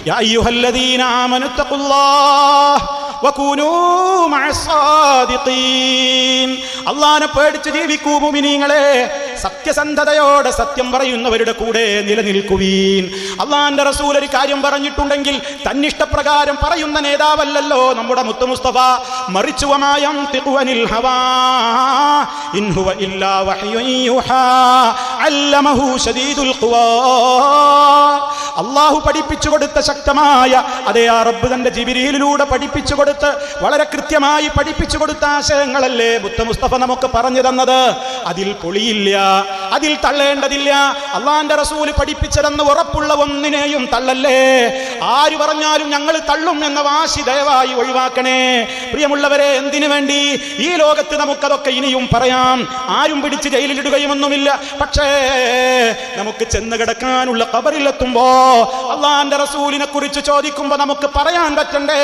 യാ അയ്യുഹല്ലദീന ആമനുത്തഖുല്ലാഹ് വകൂനൂ മഅസ്സാദിഖീൻ. അല്ലാഹനെ പേടിച്ച് ജീവിക്കൂ മുഅ്മിനീങ്ങളെ, സത്യസന്ധതയോടെ സത്യം പറയുന്നവരുടെ കൂടെ നിലനിൽക്കുവീൻ. അള്ളാന്റെ റസൂൽ ഒരു കാര്യം പറഞ്ഞിട്ടുണ്ടെങ്കിൽ തന്നിഷ്ടപ്രകാരം പറയുന്ന നേതാവല്ലല്ലോ നമ്മുടെ മുത്തു മുസ്തഫ. മറിച്ചു വമാ യൻതിഖു അനിൽ ഹവാ ഇൻ ഹുവ ഇല്ലാ വഹ്യുൻ യുഹാ അല്ലമഹു ശദീദുൽ ഖുവാ. അള്ളാഹു പഠിപ്പിച്ചു കൊടുത്ത ശക്തമായ അതേ ആ റബ്ബ് തന്റെ ജിബ്രീലിലൂടെ പഠിപ്പിച്ചു കൊടുത്ത് വളരെ കൃത്യമായി പഠിപ്പിച്ചു കൊടുത്ത ആശയങ്ങളല്ലേ മുത്തു മുസ്തഫ നമുക്ക് പറഞ്ഞു തന്നത്. അതിൽ പൊളിയില്ല, അതിൽ തള്ളേണ്ടതില്ല. അള്ളാന്റെ റസൂല് പഠിപ്പിച്ചതെന്ന് ഉറപ്പുള്ള ഒന്നിനെയും തള്ളല്ലേ. ആര് പറഞ്ഞാലും ഞങ്ങൾ തള്ളും എന്ന വാശി ദയവായി ഒഴിവാക്കണേ. പ്രിയമുള്ളവരെ, എന്തിനു വേണ്ടി? ഈ ലോകത്ത് നമുക്കതൊക്കെ ഇനിയും പറയാം, ആരും പിടിച്ച് ജയിലിലിടുകയുമൊന്നുമില്ല. പക്ഷേ നമുക്ക് ചെന്ന് കിടക്കാനുള്ള ഖബറിലെത്തുമ്പോ അള്ളാന്റെ റസൂലിനെ കുറിച്ച് ചോദിക്കുമ്പോ നമുക്ക് പറയാൻ പറ്റണ്ടേ?